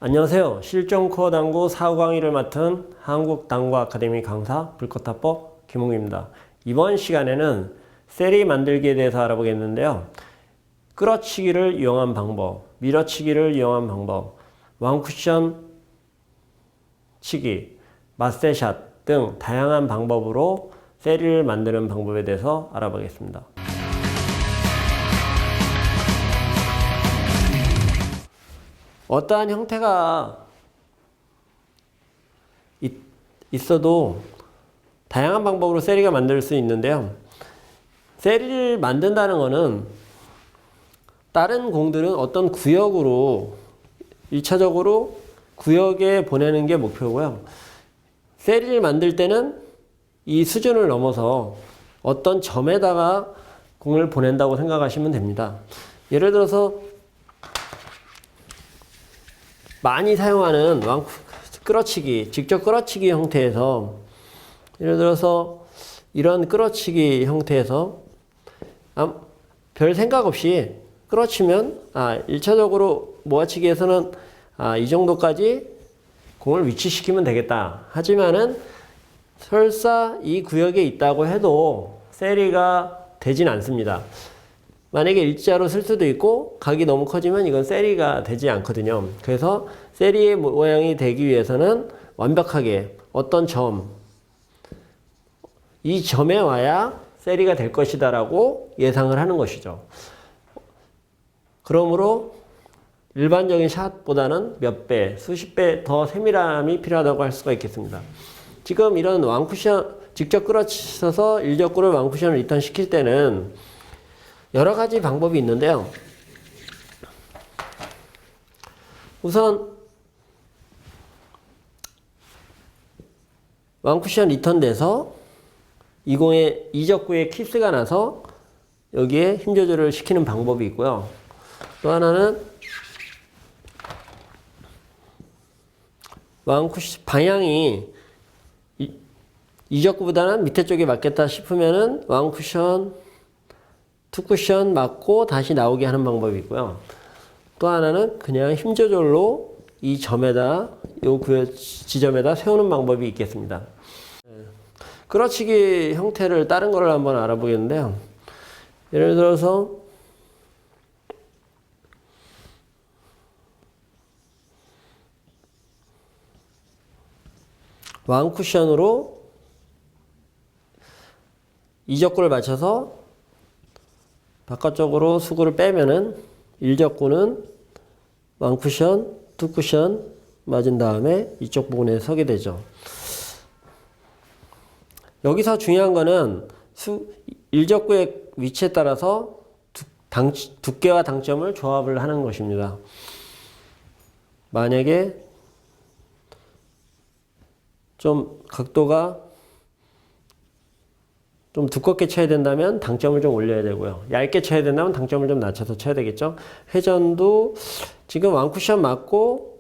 안녕하세요. 실전 코어 당구 사후 강의를 맡은 한국당구 아카데미 강사 불꽃탑법 김웅입니다. 이번 시간에는 세리 만들기에 대해서 알아보겠는데요. 끌어치기를 이용한 방법, 밀어치기를 이용한 방법, 왕쿠션 치기, 맞세샷 등 다양한 방법으로 세리를 만드는 방법에 대해서 알아보겠습니다. 어떠한 형태가 있어도 다양한 방법으로 세리가 만들 수 있는데요. 세리를 만든다는 것은 다른 공들은 어떤 구역으로 1차적으로 구역에 보내는 게 목표고요. 세리를 만들 때는 이 수준을 넘어서 어떤 점에다가 공을 보낸다고 생각하시면 됩니다. 예를 들어서 많이 사용하는 끌어치기, 직접 끌어치기 형태에서 예를 들어서 이런 끌어치기 형태에서 별 생각 없이 끌어치면 1차적으로 모아치기에서는 이 정도까지 공을 위치시키면 되겠다. 하지만은 설사 이 구역에 있다고 해도 세리가 되진 않습니다. 만약에 일자로 쓸 수도 있고 각이 너무 커지면 이건 세리가 되지 않거든요. 그래서 세리의 모양이 되기 위해서는 완벽하게 어떤 점, 이 점에 와야 세리가 될 것이다 라고 예상을 하는 것이죠. 그러므로 일반적인 샷보다는 몇 배, 수십 배 더 세밀함이 필요하다고 할 수가 있겠습니다. 지금 이런 왕쿠션, 직접 끌어쳐서 일적구를 왕쿠션을 리턴 시킬 때는 여러 가지 방법이 있는데요. 우선 왕쿠션 리턴 돼서 이적구에 키스가 나서 여기에 힘 조절을 시키는 방법이 있고요. 또 하나는 왕쿠션 방향이 이적구보다는 밑에 쪽에 맞겠다 싶으면은 왕쿠션 투쿠션 맞고 다시 나오게 하는 방법이 있고요. 또 하나는 그냥 힘 조절로 이 점에다, 요 지점에다 세우는 방법이 있겠습니다. 끌어치기 형태를 다른 거를 한번 알아보겠는데요. 예를 들어서 왕쿠션으로 이적구를 맞춰서 바깥쪽으로 수구를 빼면은 일적구는 왕쿠션, 투쿠션 맞은 다음에 이쪽 부분에 서게 되죠. 여기서 중요한 거는 일적구의 위치에 따라서 두께와 당점을 조합을 하는 것입니다. 만약에 좀 각도가 좀 두껍게 쳐야 된다면 당점을 좀 올려야 되고요. 얇게 쳐야 된다면 당점을 좀 낮춰서 쳐야 되겠죠. 회전도 지금 왕쿠션 맞고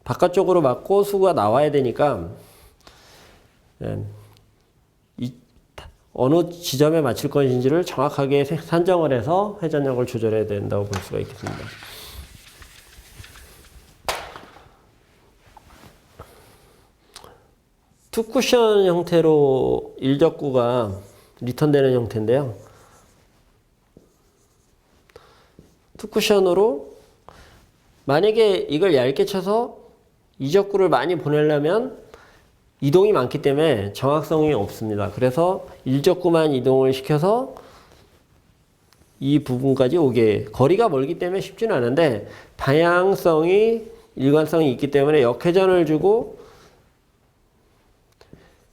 바깥쪽으로 맞고 수구가 나와야 되니까 어느 지점에 맞출 것인지를 정확하게 산정을 해서 회전력을 조절해야 된다고 볼 수가 있겠습니다. 투쿠션 형태로 일적구가 리턴되는 형태인데요. 투쿠션으로 만약에 이걸 얇게 쳐서 이적구를 많이 보내려면 이동이 많기 때문에 정확성이 없습니다. 그래서 일적구만 이동을 시켜서 이 부분까지 오게, 거리가 멀기 때문에 쉽지는 않은데 방향성이, 일관성이 있기 때문에 역회전을 주고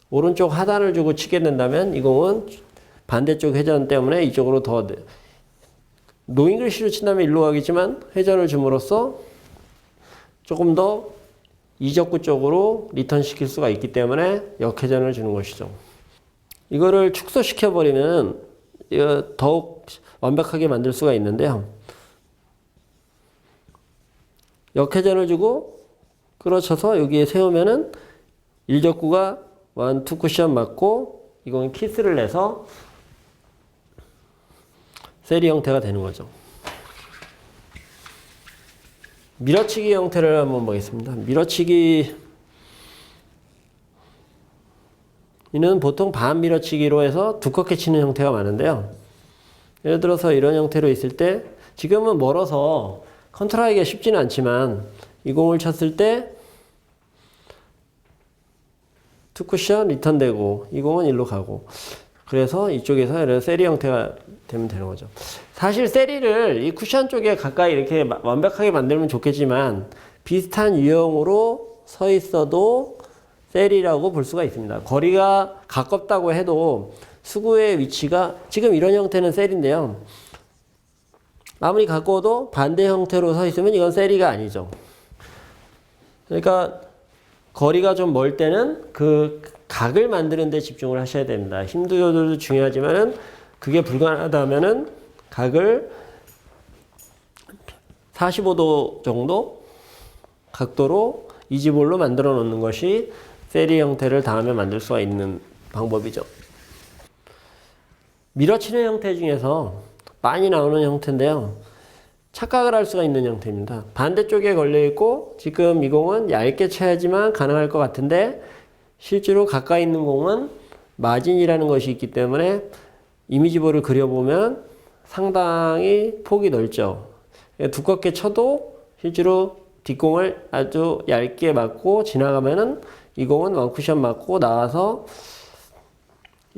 오른쪽 하단을 주고 치게 된다면 이 공은 반대쪽 회전 때문에 이쪽으로 더 노잉글씨로 친다면 일로 가겠지만 회전을 줌으로써 조금 더 이적구 쪽으로 리턴 시킬 수가 있기 때문에 역회전을 주는 것이죠. 이거를 축소시켜 버리면 더욱 완벽하게 만들 수가 있는데요. 역회전을 주고 끌어쳐서 여기에 세우면은 일적구가 원, 투 쿠션 맞고 이건 키스를 내서 세리 형태가 되는 거죠. 밀어치기 형태를 한번 보겠습니다. 밀어치기 이는 보통 반 밀어치기로 해서 두껍게 치는 형태가 많은데요. 예를 들어서 이런 형태로 있을 때 지금은 멀어서 컨트롤하기가 쉽지는 않지만 이 공을 쳤을 때 투쿠션 리턴되고 이 공은 일로 가고 그래서 이쪽에서 이런 세리 형태가 되면 되는 거죠. 사실 세리를 이 쿠션 쪽에 가까이 이렇게 완벽하게 만들면 좋겠지만 비슷한 유형으로 서 있어도 세리라고 볼 수가 있습니다. 거리가 가깝다고 해도 수구의 위치가 지금 이런 형태는 세리인데요. 아무리 가까워도 반대 형태로 서 있으면 이건 세리가 아니죠. 그러니까 거리가 좀 멀 때는 그 각을 만드는 데 집중을 하셔야 됩니다. 힘도 중요하지만은 그게 불가능하다면은 각을 45도 정도 각도로 이지볼로 만들어 놓는 것이 세리 형태를 다음에 만들 수가 있는 방법이죠. 밀어치는 형태 중에서 많이 나오는 형태인데요. 착각을 할 수가 있는 형태입니다. 반대쪽에 걸려있고 지금 이 공은 얇게 쳐야지만 가능할 것 같은데 실제로 가까이 있는 공은 마진이라는 것이 있기 때문에 이미지볼을 그려보면 상당히 폭이 넓죠. 두껍게 쳐도 실제로 뒷공을 아주 얇게 맞고 지나가면은 이 공은 원쿠션 맞고 나와서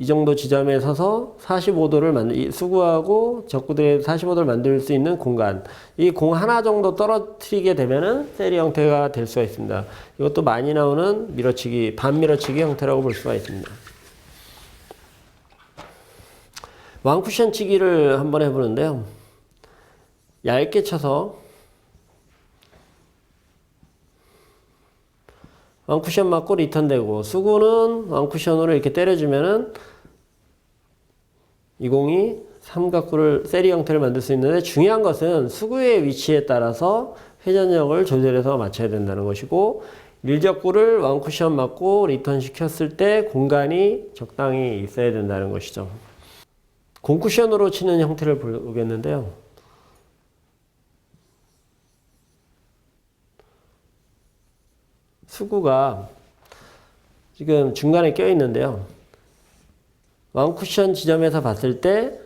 이 정도 지점에 서서 45도를 수구하고 적구들의 45도를 만들 수 있는 공간. 이 공 하나 정도 떨어뜨리게 되면은 세리 형태가 될 수가 있습니다. 이것도 많이 나오는 밀어치기, 반밀어치기 형태라고 볼 수가 있습니다. 왕쿠션 치기를 한번 해보는데요. 얇게 쳐서 왕쿠션 맞고 리턴되고 수구는 왕쿠션으로 이렇게 때려주면은 이 공이 삼각구를 세리 형태를 만들 수 있는데 중요한 것은 수구의 위치에 따라서 회전력을 조절해서 맞춰야 된다는 것이고 일적구를 왕쿠션 맞고 리턴 시켰을 때 공간이 적당히 있어야 된다는 것이죠. 공쿠션으로 치는 형태를 보겠는데요. 수구가 지금 중간에 껴 있는데요. 왕쿠션 지점에서 봤을 때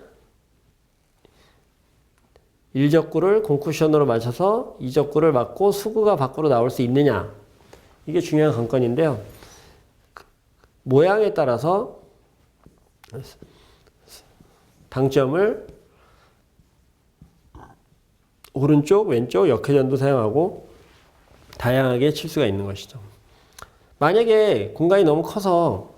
일적구를 공쿠션으로 맞춰서 이적구를 맞고 수구가 밖으로 나올 수 있느냐. 이게 중요한 관건인데요. 모양에 따라서 당점을 오른쪽, 왼쪽 역회전도 사용하고 다양하게 칠 수가 있는 것이죠. 만약에 공간이 너무 커서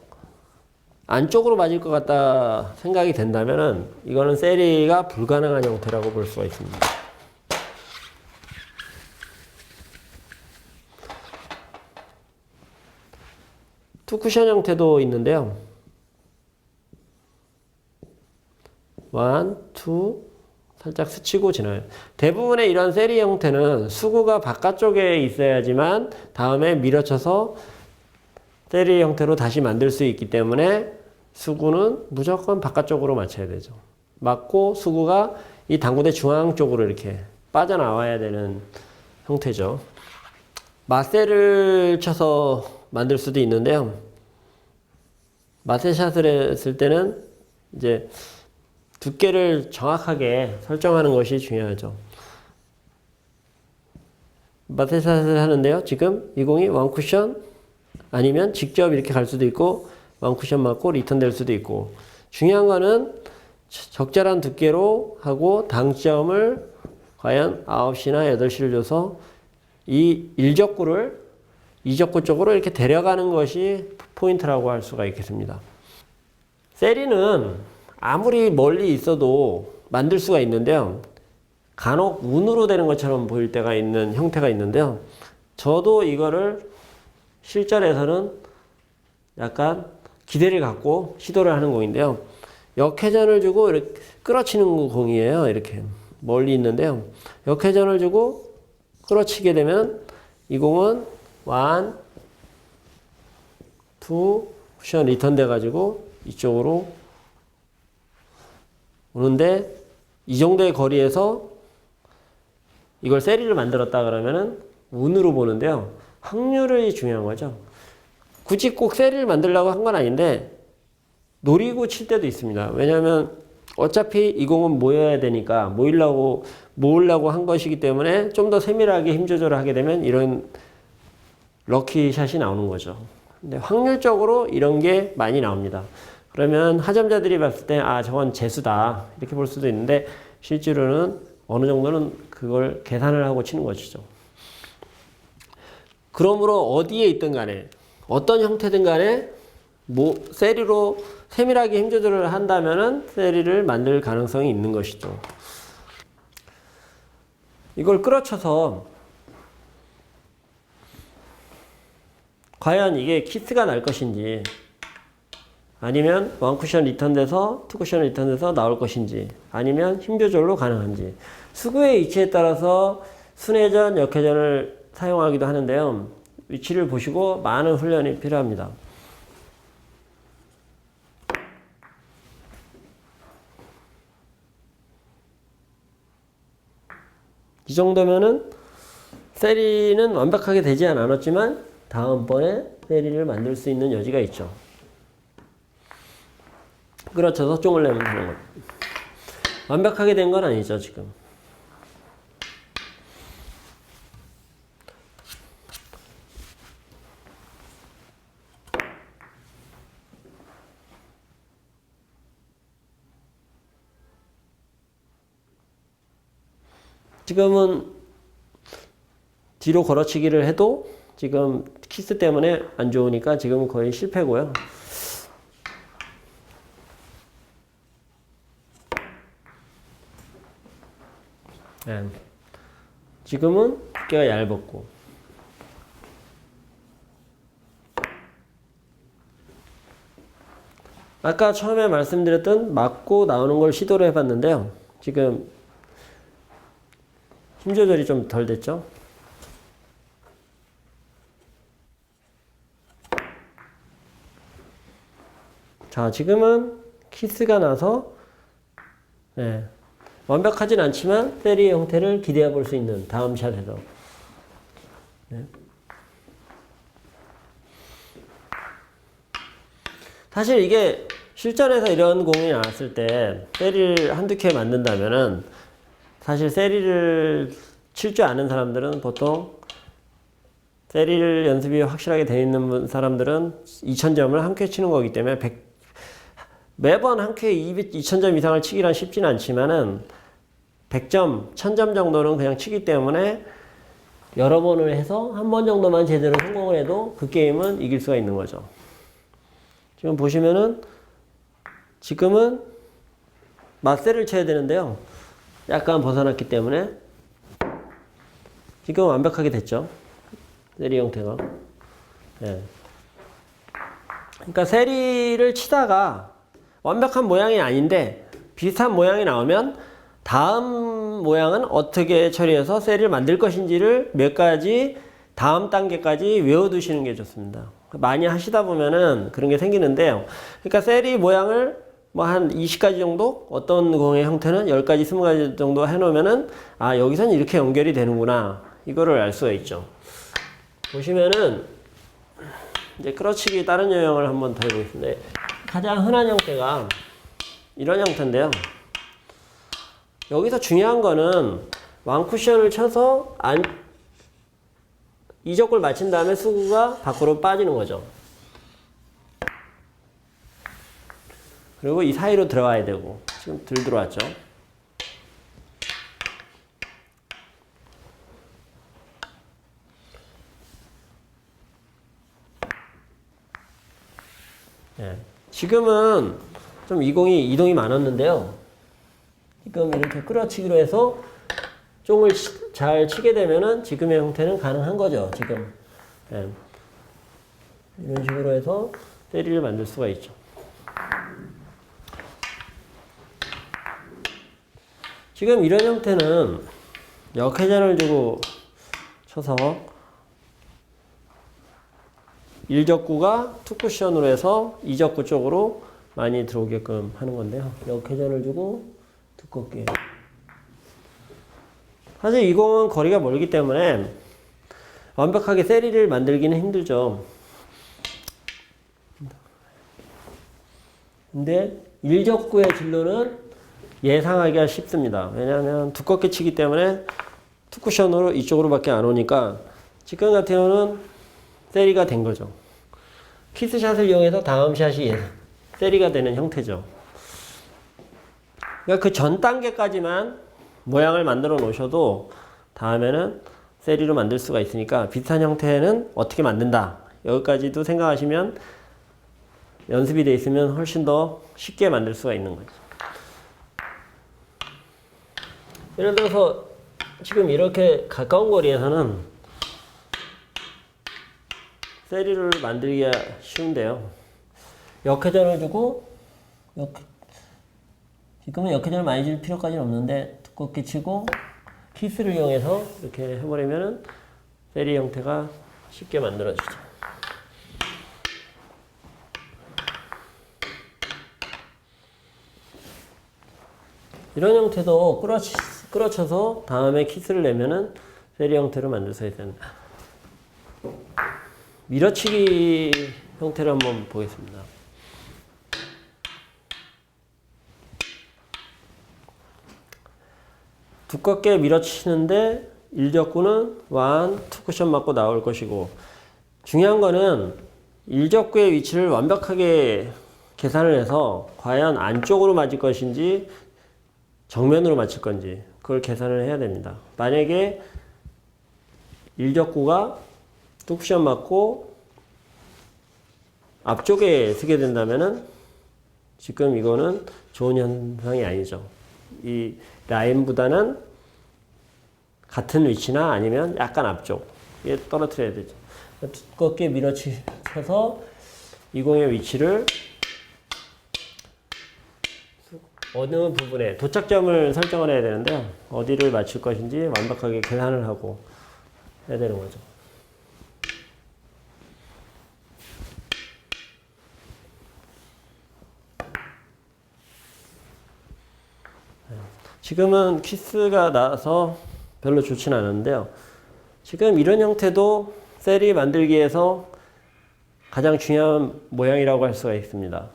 안쪽으로 맞을 것 같다 생각이 된다면 이거는 세리가 불가능한 형태라고 볼 수가 있습니다. 투쿠션 형태도 있는데요. 1, 2 살짝 스치고 지나요. 대부분의 이런 세리 형태는 수구가 바깥쪽에 있어야지만 다음에 밀어쳐서 세리 형태로 다시 만들 수 있기 때문에 수구는 무조건 바깥쪽으로 맞춰야 되죠. 맞고 수구가 이 당구대 중앙 쪽으로 이렇게 빠져나와야 되는 형태죠. 마세를 쳐서 만들 수도 있는데요. 마세샷을 했을 때는 이제 두께를 정확하게 설정하는 것이 중요하죠. 마세샷을 하는데요. 지금 이 공이 원쿠션 아니면 직접 이렇게 갈 수도 있고 원쿠션 맞고 리턴 될 수도 있고 중요한 거는 적절한 두께로 하고 당점을 과연 9시나 8시를 줘서 이 일적구를 이적구 쪽으로 이렇게 데려가는 것이 포인트라고 할 수가 있겠습니다. 세리는 아무리 멀리 있어도 만들 수가 있는데요. 간혹 운으로 되는 것처럼 보일 때가 있는 형태가 있는데요. 저도 이거를 실전에서는 약간 기대를 갖고 시도를 하는 공인데요. 역회전을 주고 이렇게 끌어치는 공이에요. 이렇게 멀리 있는데요. 역회전을 주고 끌어치게 되면 이 공은 1, 2 쿠션 리턴 돼가지고 이쪽으로 오는데 이 정도의 거리에서 이걸 세리를 만들었다 그러면은 운으로 보는데요. 확률이 중요한 거죠. 굳이 꼭 세리를 만들려고 한 건 아닌데 노리고 칠 때도 있습니다. 왜냐하면 어차피 이 공은 모여야 되니까 모으려고 한 것이기 때문에 좀 더 세밀하게 힘 조절을 하게 되면 이런 럭키샷이 나오는 거죠. 근데 확률적으로 이런 게 많이 나옵니다. 그러면 하점자들이 봤을 때 아 저건 재수다 이렇게 볼 수도 있는데 실제로는 어느 정도는 그걸 계산을 하고 치는 것이죠. 그러므로 어디에 있든 간에 어떤 형태든 간에 세리로 세밀하게 힘 조절을 한다면은 세리를 만들 가능성이 있는 것이죠. 이걸 끌어쳐서 과연 이게 키스가 날 것인지 아니면 원쿠션 리턴돼서 투쿠션 리턴돼서 나올 것인지 아니면 힘 조절로 가능한지 수구의 위치에 따라서 순회전, 역회전을 사용하기도 하는데요. 위치를 보시고 많은 훈련이 필요합니다. 이 정도면은 세리는 완벽하게 되지 않았지만 다음번에 세리를 만들 수 있는 여지가 있죠. 끌어쳐서 쫑을 내면 되는 거죠. 완벽하게 된 건 아니죠, 지금. 지금은 뒤로 걸어치기를 해도 지금 키스 때문에 안 좋으니까 지금은 거의 실패고요. 네. 지금은 두께가 얇았고 아까 처음에 말씀드렸던 맞고 나오는 걸 시도를 해봤는데요. 지금 힘 조절이 좀 덜 됐죠? 자, 지금은 키스가 나서 네, 완벽하진 않지만 세리의 형태를 기대해 볼 수 있는 다음 샷에서 네. 사실 이게 실전에서 이런 공이 나왔을 때 세리를 한두 개 만든다면은 사실 세리를 칠 줄 아는 사람들은 보통 세리를 연습이 확실하게 되어 있는 사람들은 2000점을 한 큐에 치는 거기 때문에 매번 한 큐에 2000점 이상을 치기란 쉽진 않지만은 100점, 1000점 정도는 그냥 치기 때문에 여러 번을 해서 한 번 정도만 제대로 성공을 해도 그 게임은 이길 수가 있는 거죠. 지금 보시면은 지금은 맞세를 쳐야 되는데요. 약간 벗어났기 때문에 지금 완벽하게 됐죠. 세리 형태가. 네. 그러니까 세리를 치다가 완벽한 모양이 아닌데 비슷한 모양이 나오면 다음 모양은 어떻게 처리해서 세리를 만들 것인지를 몇 가지 다음 단계까지 외워두시는 게 좋습니다. 많이 하시다 보면은 그런 게 생기는데요. 그러니까 세리 모양을 뭐 한 20가지 정도? 어떤 공의 형태는 10가지, 20가지 정도 해놓으면은 아, 여기서는 이렇게 연결이 되는구나. 이거를 알 수가 있죠. 보시면은 이제 끌어치기 다른 유형을 한번 더 해보겠습니다. 가장 흔한 형태가 이런 형태인데요. 여기서 중요한 거는 완쿠션을 쳐서 이적골 맞힌 다음에 수구가 밖으로 빠지는 거죠. 그리고 이 사이로 들어와야 되고 지금 들 들어왔죠. 네. 지금은 좀 이동이 많았는데요. 지금 이렇게 끌어치기로 해서 쫑을 잘 치게 되면은 지금의 형태는 가능한 거죠. 지금 네. 이런 식으로 해서 세리를 만들 수가 있죠. 지금 이런 형태는 역회전을 주고 쳐서 1적구가 투쿠션으로 해서 2적구 쪽으로 많이 들어오게끔 하는 건데요. 역회전을 주고 두껍게. 사실 이 공은 거리가 멀기 때문에 완벽하게 세리를 만들기는 힘들죠. 근데 일적구의 진로는 예상하기가 쉽습니다. 왜냐하면 두껍게 치기 때문에 투쿠션으로 이쪽으로밖에 안 오니까 지금 같은 경우는 세리가 된 거죠. 키스샷을 이용해서 다음 샷이 세리가 되는 형태죠. 그러니까 그 전 단계까지만 모양을 만들어 놓으셔도 다음에는 세리로 만들 수가 있으니까 비슷한 형태는 어떻게 만든다. 여기까지도 생각하시면 연습이 돼 있으면 훨씬 더 쉽게 만들 수가 있는 거죠. 예를 들어서 지금 이렇게 가까운 거리에서는 세리를 만들기가 쉬운데요. 역회전을 주고 지금은 역회전을 많이 줄 필요까지는 없는데 두껍게 치고 키스를 이용해서 이렇게 해버리면은 세리 형태가 쉽게 만들어지죠. 이런 형태도 끌어쳐서 다음에 키스를 내면은 세리 형태로 만들 수 있어요. 밀어치기 형태를 한번 보겠습니다. 두껍게 밀어치는데 일적구는 완 투쿠션 맞고 나올 것이고, 중요한 거는 일적구의 위치를 완벽하게 계산을 해서 과연 안쪽으로 맞을 것인지 정면으로 맞출 건지 그걸 계산을 해야 됩니다. 만약에 일적구가 투쿠션 맞고 앞쪽에 쓰게 된다면은 지금 이거는 좋은 현상이 아니죠. 이 라인보다는 같은 위치나 아니면 약간 앞쪽에 떨어뜨려야 되죠. 두껍게 밀어치셔서 이 공의 위치를 어느 부분에 도착점을 설정을 해야 되는데요. 어디를 맞출 것인지 완벽하게 계산을 하고 해야 되는 거죠. 지금은 키스가 나서 별로 좋지는 않은데요. 지금 이런 형태도 세리 만들기에서 가장 중요한 모양이라고 할 수가 있습니다.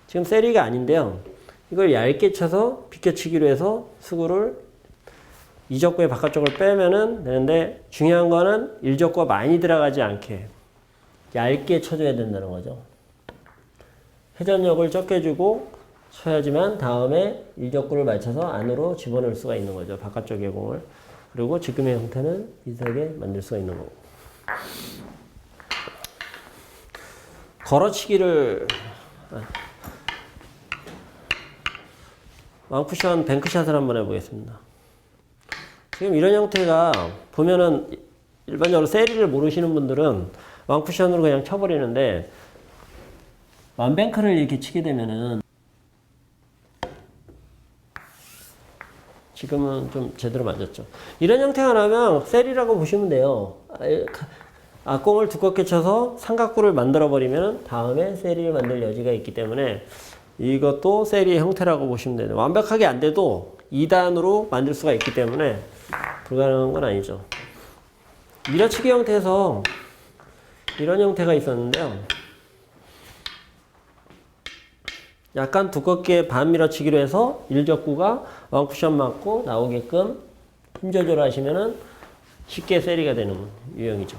지금 세리가 아닌데요. 이걸 얇게 쳐서 비껴치기로 해서 수구를 이적구의 바깥쪽을 빼면은 되는데, 중요한 거는 일적구가 많이 들어가지 않게 얇게 쳐줘야 된다는 거죠. 회전력을 적게 주고 쳐야지만 다음에 일적구를 맞춰서 안으로 집어넣을 수가 있는 거죠. 바깥쪽의 공을. 그리고 지금의 형태는 비슷하게 만들 수가 있는 거고. 걸어치기를 왕쿠션 뱅크샷을 한번 해보겠습니다. 지금 이런 형태가 보면은 일반적으로 세리를 모르시는 분들은 왕쿠션으로 그냥 쳐버리는데, 완뱅크를 이렇게 치게 되면은 지금은 좀 제대로 맞았죠. 이런 형태가 나면 세리라고 보시면 돼요. 공을 두껍게 쳐서 삼각구를 만들어 버리면 다음에 세리를 만들 여지가 있기 때문에 이것도 세리의 형태라고 보시면 돼요. 완벽하게 안 돼도 2단으로 만들 수가 있기 때문에 불가능한 건 아니죠. 밀어치기 형태에서 이런 형태가 있었는데요. 약간 두껍게 반 밀어치기로 해서 일적구가 왕쿠션 맞고 나오게끔 힘 조절하시면은 쉽게 세리가 되는 유형이죠.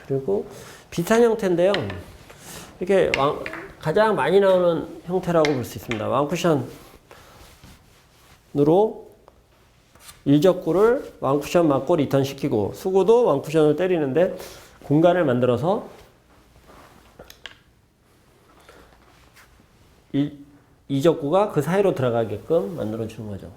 그리고 비슷한 형태인데요. 이렇게 가장 많이 나오는 형태라고 볼 수 있습니다. 왕쿠션으로 일적구를 왕쿠션 맞고 리턴 시키고, 수구도 왕쿠션을 때리는데 공간을 만들어서 이적구가 그 사이로 들어가게끔 만들어 주는 거죠.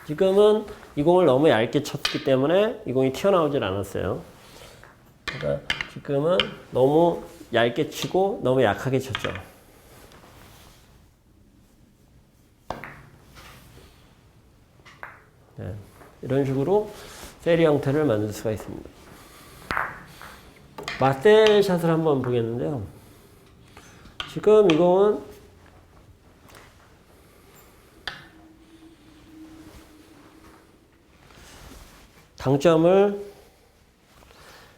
지금은 이 공을 너무 얇게 쳤기 때문에 이 공이 튀어나오질 않았어요. 그러니까 지금은 너무 얇게 치고 너무 약하게 쳤죠. 네, 이런 식으로 세리 형태를 만들 수가 있습니다. 마셀샷을 한번 보겠는데요. 지금 이공은 당점을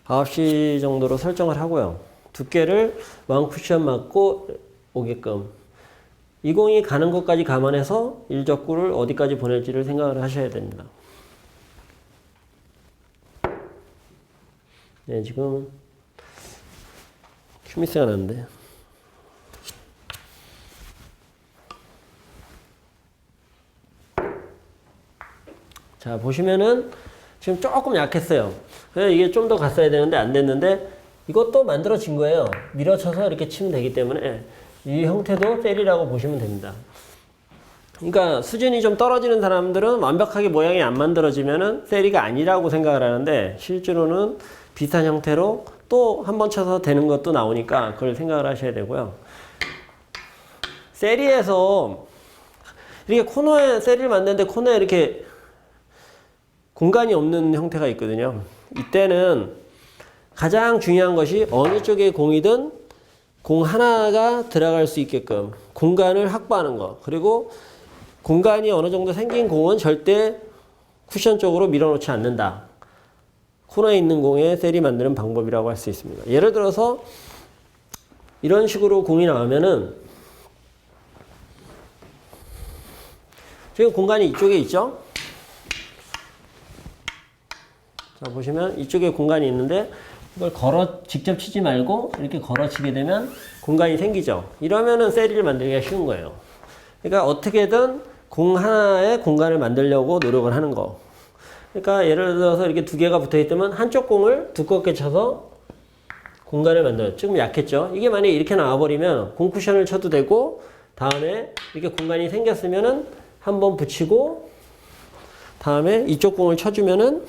9시 정도로 설정을 하고요. 두께를 원쿠션 맞고 오게끔 이 공이 가는 것까지 감안해서 일적구를 어디까지 보낼지를 생각을 하셔야 됩니다. 네, 지금 큐미스가 났는데 자 보시면은 지금 조금 약했어요. 그래서 이게 좀 더 갔어야 되는데 안 됐는데 이것도 만들어진 거예요. 밀어쳐서 이렇게 치면 되기 때문에 이 형태도 셀이라고 보시면 됩니다. 그러니까 수준이 좀 떨어지는 사람들은 완벽하게 모양이 안 만들어지면은 셀이가 아니라고 생각을 하는데 실제로는 비슷한 형태로 또 한 번 쳐서 되는 것도 나오니까 그걸 생각을 하셔야 되고요. 셀이에서 이렇게 코너에 셀을 만드는데 코너에 이렇게 공간이 없는 형태가 있거든요. 이때는 가장 중요한 것이 어느 쪽에 공이든 공 하나가 들어갈 수 있게끔 공간을 확보하는 것. 그리고 공간이 어느 정도 생긴 공은 절대 쿠션 쪽으로 밀어놓지 않는다. 코너에 있는 공에 셀이 만드는 방법이라고 할 수 있습니다. 예를 들어서 이런 식으로 공이 나오면은 지금 공간이 이쪽에 있죠? 자, 보시면 이쪽에 공간이 있는데 이걸 직접 치지 말고 이렇게 걸어 치게 되면 공간이 생기죠. 이러면은 셀을 만들기가 쉬운 거예요. 그러니까 어떻게든 공 하나에 공간을 만들려고 노력을 하는 거. 그러니까 예를 들어서 이렇게 두 개가 붙어 있다면 한쪽 공을 두껍게 쳐서 공간을 만들어요. 조금 약했죠. 이게 만약에 이렇게 나와버리면 공 쿠션을 쳐도 되고 다음에 이렇게 공간이 생겼으면은 한번 붙이고 다음에 이쪽 공을 쳐주면은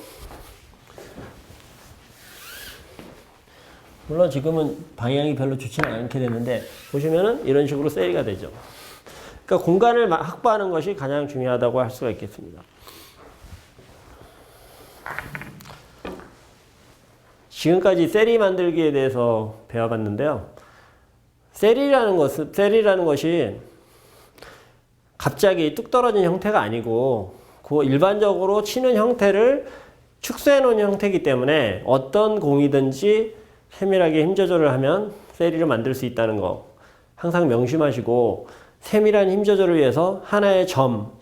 물론 지금은 방향이 별로 좋지는 않게 됐는데 보시면은 이런 식으로 셀이가 되죠. 그러니까 공간을 확보하는 것이 가장 중요하다고 할 수가 있겠습니다. 지금까지 셀이 만들기에 대해서 배워봤는데요. 셀이라는 것이 갑자기 뚝 떨어진 형태가 아니고 그 일반적으로 치는 형태를 축소해 놓은 형태이기 때문에 어떤 공이든지 세밀하게 힘 조절을 하면 셀이를 만들 수 있다는 거 항상 명심하시고 세밀한 힘 조절을 위해서 하나의 점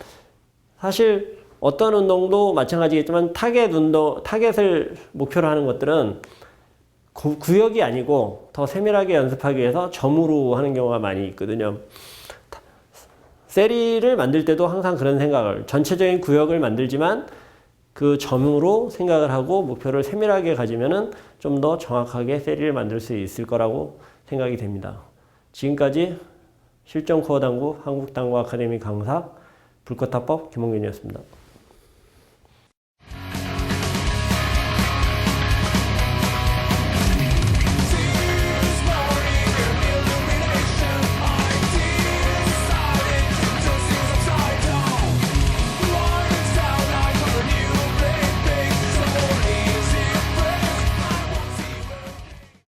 사실 어떤 운동도 마찬가지겠지만 타겟을 목표로 하는 것들은 구역이 아니고 더 세밀하게 연습하기 위해서 점으로 하는 경우가 많이 있거든요. 셀이를 만들 때도 항상 그런 생각을 전체적인 구역을 만들지만 그 점으로 생각을 하고 목표를 세밀하게 가지면은 좀 더 정확하게 셀이를 만들 수 있을 거라고 생각이 됩니다. 지금까지 실전 코어 당구 한국당구 아카데미 강사 불꽃탑법 김홍균이었습니다.